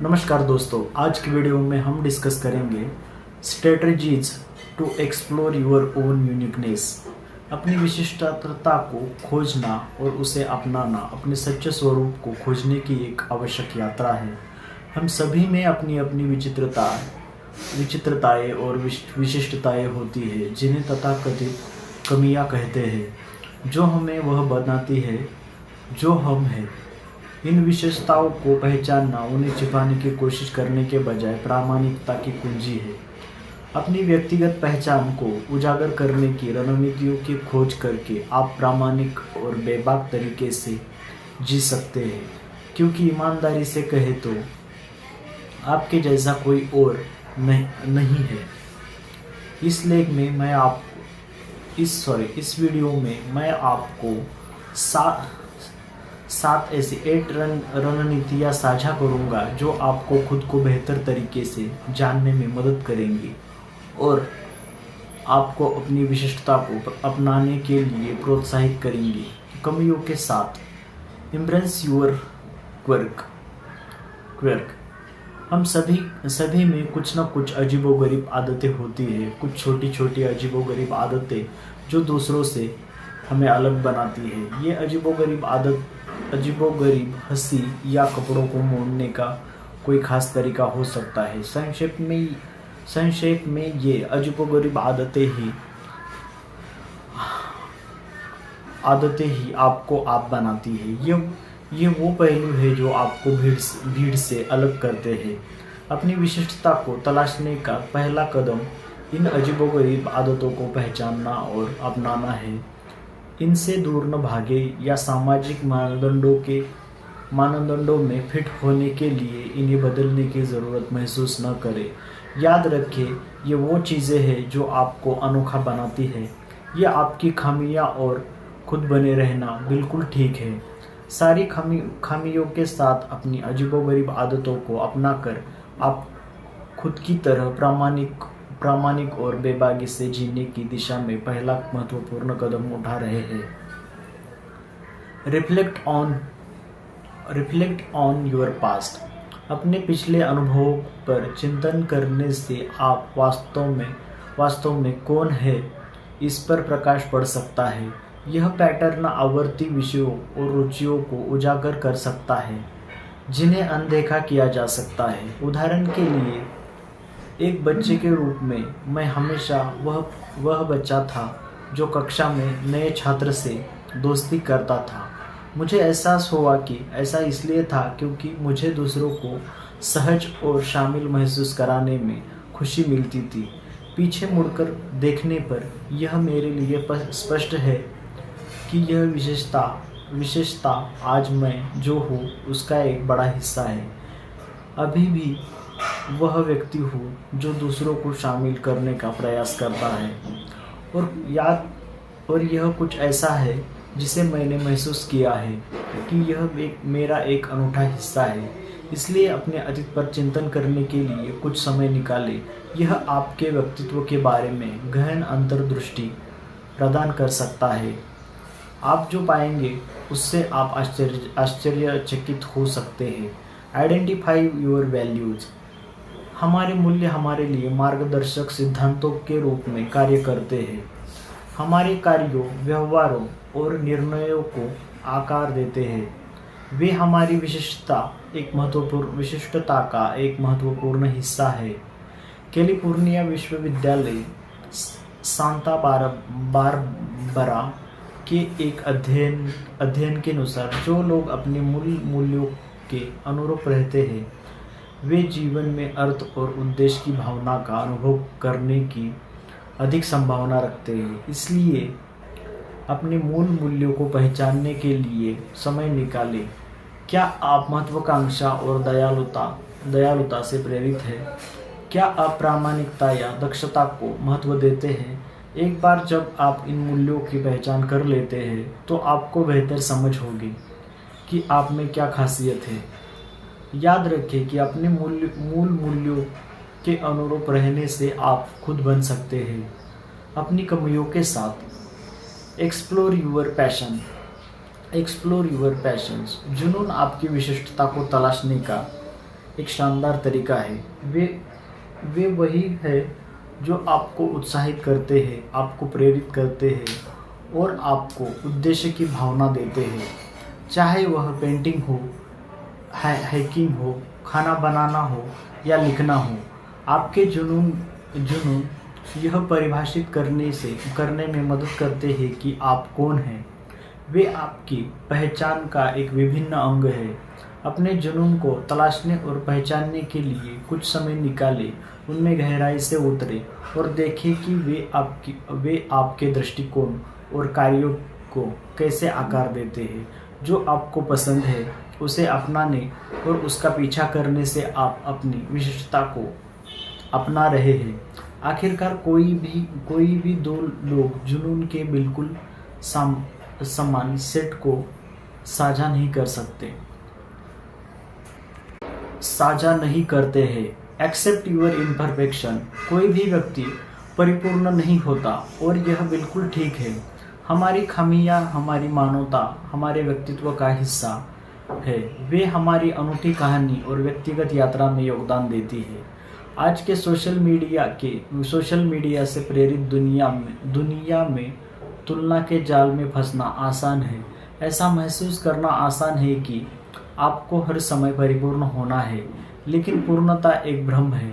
नमस्कार दोस्तों, आज की वीडियो में हम डिस्कस करेंगे strategies to explore your own uniqueness. अपनी विशिष्टता को खोजना और उसे अपनाना अपने सच्चे स्वरूप को खोजने की एक आवश्यक यात्रा है। हम सभी में अपनी अपनी विचित्रताएं और विशिष्टताएं होती है, जिन्हें तथाकथित कमियां कहते हैं, जो हमें वह बनाती है जो हम हैं। इन विशेषताओं को पहचानना उन्हें छिपाने की कोशिश करने के बजाय प्रामाणिकता की कुंजी है। अपनी व्यक्तिगत पहचान को उजागर करने की रणनीतियों की खोज करके आप प्रामाणिक और बेबाक तरीके से जी सकते हैं, क्योंकि ईमानदारी से कहे तो आपके जैसा कोई और नहीं है। इस लेख में मैं इस वीडियो में मैं आपको 7 ऐसी 8 रणनीतियाँ साझा करूँगा जो आपको खुद को बेहतर तरीके से जानने में मदद करेंगी और आपको अपनी विशिष्टता को अपनाने के लिए प्रोत्साहित करेंगी। कमियों के साथ एम्ब्रेस योर क्वर्क। हम सभी में कुछ न कुछ अजीबोगरीब आदतें होती है, कुछ छोटी छोटी अजीबोगरीब आदतें जो दूसरों से हमें अलग बनाती है। ये अजीबोगरीब हंसी या कपड़ों को मोड़ने का कोई खास तरीका हो सकता है। संक्षेप में ये अजीबोगरीब आदतें ही आपको आप बनाती है। ये वो पहलू है जो आपको भीड़ से अलग करते हैं। अपनी विशिष्टता को तलाशने का पहला कदम इन अजीबोगरीब आदतों को पहचानना और अपनाना है। इनसे दूर न भागे या सामाजिक मानदंडों में फिट होने के लिए इन्हें बदलने की ज़रूरत महसूस न करें। याद रखें, ये वो चीज़ें हैं जो आपको अनोखा बनाती है। ये आपकी खामियां और खुद बने रहना बिल्कुल ठीक है। सारी खामियों के साथ अपनी अजीबोगरीब आदतों को अपनाकर आप खुद की तरह प्रामाणिक और बेबाकी से जीने की दिशा में पहला महत्वपूर्ण कदम उठा रहे हैं। Reflect on your past. अपने पिछले अनुभवों पर चिंतन करने से आप वास्तव में कौन है इस पर प्रकाश पड़ सकता है। यह पैटर्न आवर्ती विषयों और रुचियों को उजागर कर सकता है जिन्हें अनदेखा किया जा सकता है। उदाहरण के लिए, एक बच्चे के रूप में मैं हमेशा वह बच्चा था जो कक्षा में नए छात्र से दोस्ती करता था। मुझे एहसास हुआ कि ऐसा इसलिए था क्योंकि मुझे दूसरों को सहज और शामिल महसूस कराने में खुशी मिलती थी। पीछे मुड़कर देखने पर यह मेरे लिए स्पष्ट है कि यह विशेषता आज मैं जो हूँ उसका एक बड़ा हिस्सा है। अभी भी वह व्यक्ति हूँ जो दूसरों को शामिल करने का प्रयास करता है और यह कुछ ऐसा है जिसे मैंने महसूस किया है कि यह मेरा एक अनूठा हिस्सा है। इसलिए अपने अतीत पर चिंतन करने के लिए कुछ समय निकालें। यह आपके व्यक्तित्व के बारे में गहन अंतर्दृष्टि प्रदान कर सकता है। आप जो पाएंगे उससे आप आश्चर्यचकित हो सकते हैं। Identify your values. हमारे मूल्य हमारे लिए मार्गदर्शक सिद्धांतों के रूप में कार्य करते हैं। हमारे कार्यों, व्यवहारों और निर्णयों को आकार देते हैं। वे हमारी विशिष्टता का एक महत्वपूर्ण हिस्सा है। कैलिफोर्निया विश्वविद्यालय सांता बारबरा के एक अध्ययन के अनुसार जो लोग अपने मूल मूल्यों के अनुरूप रहते हैं वे जीवन में अर्थ और उद्देश्य की भावना का अनुभव करने की अधिक संभावना रखते हैं। इसलिए अपने मूल मूल्यों को पहचानने के लिए समय निकालें। क्या आप महत्वाकांक्षा और दयालुता से प्रेरित हैं? क्या आप प्रामाणिकता या दक्षता को महत्व देते हैं? एक बार जब आप इन मूल्यों की पहचान कर लेते हैं तो आपको बेहतर समझ होगी कि आप में क्या खासियत है। याद रखें कि अपने मूल मूल्यों के अनुरूप रहने से आप खुद बन सकते हैं। अपनी कमियों के साथ एक्सप्लोर योर पैशंस। जुनून आपकी विशिष्टता को तलाशने का एक शानदार तरीका है। वे वही है जो आपको उत्साहित करते हैं, आपको प्रेरित करते हैं और आपको उद्देश्य की भावना देते हैं। चाहे वह पेंटिंग हो, हाइकिंग हो, खाना बनाना हो या लिखना हो, आपके जुनून यह परिभाषित करने में मदद करते हैं कि आप कौन हैं। वे आपकी पहचान का एक विभिन्न अंग है। अपने जुनून को तलाशने और पहचानने के लिए कुछ समय निकालें, उनमें गहराई से उतरें और देखें कि वे आपके दृष्टिकोण और कार्यों को कैसे आकार देते हैं। जो आपको पसंद है उसे अपनाने और उसका पीछा करने से आप अपनी विशिष्टता को अपना रहे हैं। आखिरकार कोई भी दो लोग जुनून के बिल्कुल समान सेट को साझा नहीं करते हैं। Except your imperfection. कोई भी व्यक्ति परिपूर्ण नहीं होता और यह बिल्कुल ठीक है। हमारी खामियां हमारी मानवता, हमारे व्यक्तित्व का हिस्सा है। वे हमारी अनूठी कहानी और व्यक्तिगत यात्रा में योगदान देती है। आज के सोशल मीडिया से प्रेरित दुनिया में तुलना के जाल में फंसना आसान है। ऐसा महसूस करना आसान है कि आपको हर समय परिपूर्ण होना है, लेकिन पूर्णता एक भ्रम है।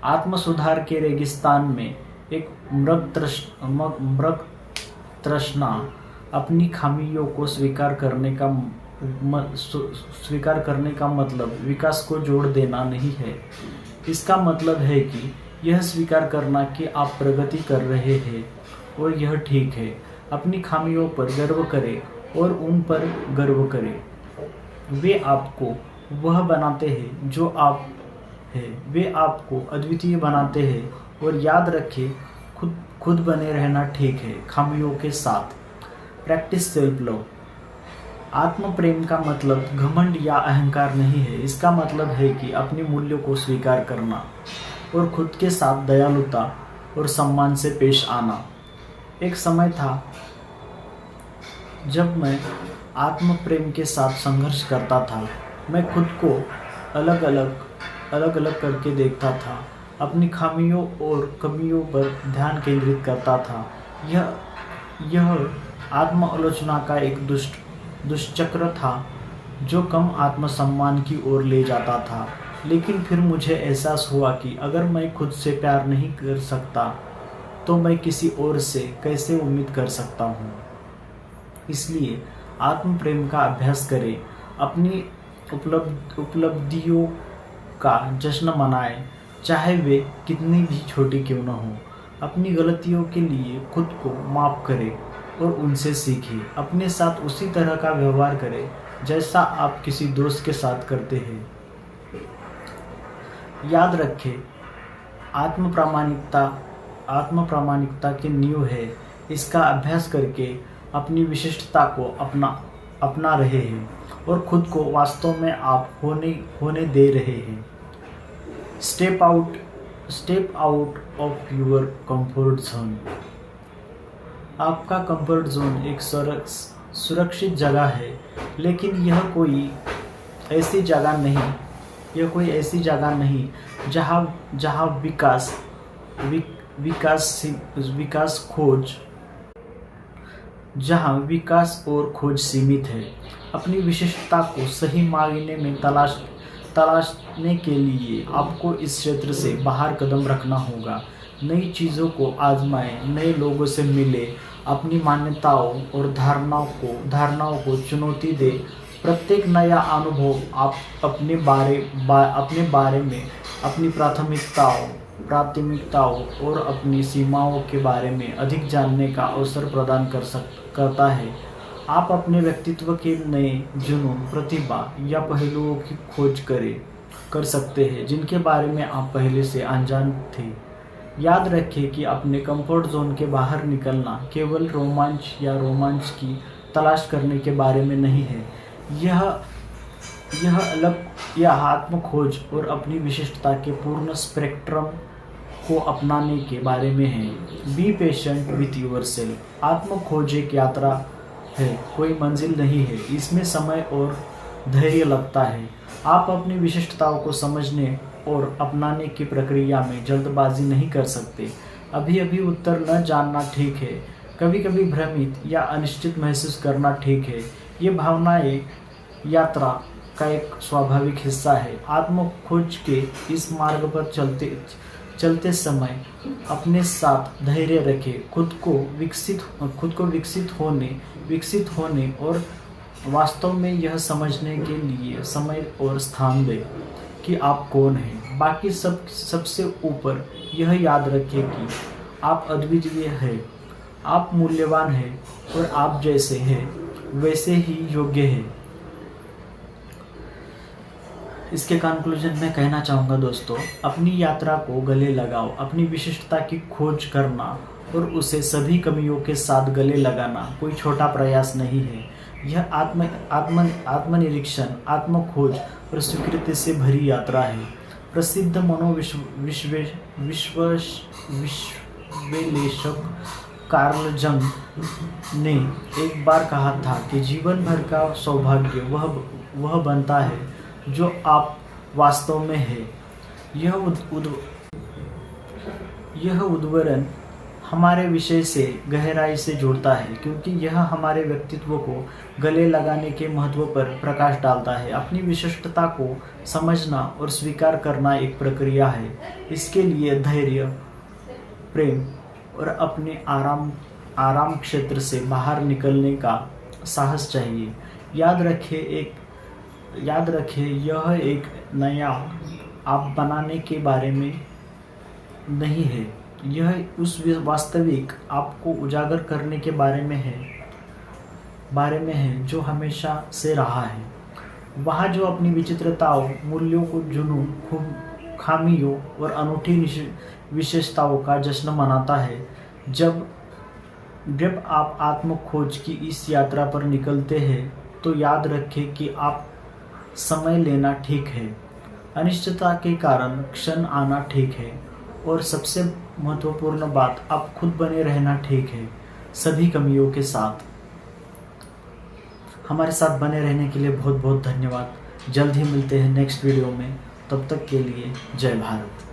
आत्म सुधार के रेगिस्तान में एक मृग तृष्णा अपनी खामियों को स्वीकार करने का मतलब विकास को जोड़ देना नहीं है। इसका मतलब है कि यह स्वीकार करना कि आप प्रगति कर रहे हैं और यह ठीक है। अपनी खामियों पर गर्व करें और उन पर गर्व करें। वे आपको वह बनाते हैं जो आप हैं। वे आपको अद्वितीय बनाते हैं और याद रखें, खुद बने रहना ठीक है, खामियों के साथ। Practice self love. आत्म प्रेम का मतलब घमंड या अहंकार नहीं है। इसका मतलब है कि अपने मूल्यों को स्वीकार करना और खुद के साथ दयालुता और सम्मान से पेश आना। एक समय था जब मैं आत्म प्रेम के साथ संघर्ष करता था। मैं खुद को अलग अलग करके देखता था, अपनी खामियों और कमियों पर ध्यान केंद्रित करता था। यह आत्म आलोचना का एक दुष्चक्र था जो कम आत्मसम्मान की ओर ले जाता था। लेकिन फिर मुझे एहसास हुआ कि अगर मैं खुद से प्यार नहीं कर सकता तो मैं किसी और से कैसे उम्मीद कर सकता हूँ। इसलिए आत्म प्रेम का अभ्यास करें। अपनी उपलब्धियों का जश्न मनाएं, चाहे वे कितनी भी छोटी क्यों न हो। अपनी गलतियों के लिए खुद को माफ करें और उनसे सीखें। अपने साथ उसी तरह का व्यवहार करें जैसा आप किसी दोस्त के साथ करते हैं। याद रखें, आत्म प्रामाणिकता की नींव है। इसका अभ्यास करके अपनी विशिष्टता को अपना रहे हैं और खुद को वास्तव में आप होने दे रहे हैं। Step out of your comfort zone. आपका कंफर्ट जोन एक सुरक्षित जगह है, लेकिन यह कोई ऐसी जगह नहीं जहां विकास और खोज सीमित है। अपनी विशिष्टता को सही मायने में तलाशने के लिए आपको इस क्षेत्र से बाहर कदम रखना होगा। नई चीज़ों को आजमाएं, नए लोगों से मिले, अपनी मान्यताओं और धारणाओं को चुनौती दें। प्रत्येक नया अनुभव आप अपने बारे में, अपनी प्राथमिकताओं और अपनी सीमाओं के बारे में अधिक जानने का अवसर प्रदान करता है। आप अपने व्यक्तित्व के नए जुनून, प्रतिभा या पहलुओं की खोज कर सकते हैं जिनके बारे में आप पहले से अनजान थे। याद रखें कि अपने कंफर्ट जोन के बाहर निकलना केवल रोमांच की तलाश करने के बारे में नहीं है। यह आत्म खोज और अपनी विशिष्टता के पूर्ण स्पेक्ट्रम को अपनाने के बारे में है। Be patient with yourself. आत्म खोज एक यात्रा है, कोई मंजिल नहीं है। इसमें समय और धैर्य लगता है। आप अपनी विशिष्टताओं को समझने और अपनाने की प्रक्रिया में जल्दबाजी नहीं कर सकते। अभी अभी उत्तर न जानना ठीक है। कभी कभी भ्रमित या अनिश्चित महसूस करना ठीक है। ये भावनाएं यात्रा का एक स्वाभाविक हिस्सा है। आत्म खोज के इस मार्ग पर चलते समय अपने साथ धैर्य रखें। खुद को विकसित होने और वास्तव में यह समझने के लिए समय और स्थान दें कि आप कौन हैं। बाकी सबसे ऊपर यह याद रखें कि आप अद्वितीय हैं, आप मूल्यवान हैं और आप जैसे हैं वैसे ही योग्य हैं। इसके कंक्लूजन में कहना चाहूँगा दोस्तों, अपनी यात्रा को गले लगाओ। अपनी विशिष्टता की खोज करना और उसे सभी कमियों के साथ गले लगाना कोई छोटा प्रयास नहीं है। यह आत्मनिरीक्षण, आत्मखोज और स्वीकृति से भरी यात्रा है। प्रसिद्ध विश्लेषक कार्ल जंग ने एक बार कहा था कि जीवन भर का सौभाग्य वह बनता है जो आप वास्तव में है। यह उद्धरण हमारे विषय से गहराई से जुड़ता है क्योंकि यह हमारे व्यक्तित्व को गले लगाने के महत्व पर प्रकाश डालता है। अपनी विशिष्टता को समझना और स्वीकार करना एक प्रक्रिया है। इसके लिए धैर्य, प्रेम और अपने आराम क्षेत्र से बाहर निकलने का साहस चाहिए। याद रखें यह एक नया आप बनाने के बारे में नहीं है, यह उस वास्तविक आपको उजागर करने के बारे में है जो हमेशा से रहा है। वहाँ जो अपनी विचित्रताओं, मूल्यों को, जुनून, खामियों और अनूठी विशेषताओं का जश्न मनाता है। जब आप आत्म खोज की इस यात्रा पर निकलते हैं तो याद रखें कि आप समय लेना ठीक है, अनिश्चितता के कारण क्षण आना ठीक है और सबसे महत्वपूर्ण बात, आप खुद बने रहना ठीक है, सभी कमियों के साथ। हमारे साथ बने रहने के लिए बहुत बहुत धन्यवाद। जल्द ही मिलते हैं नेक्स्ट वीडियो में। तब तक के लिए जय भारत।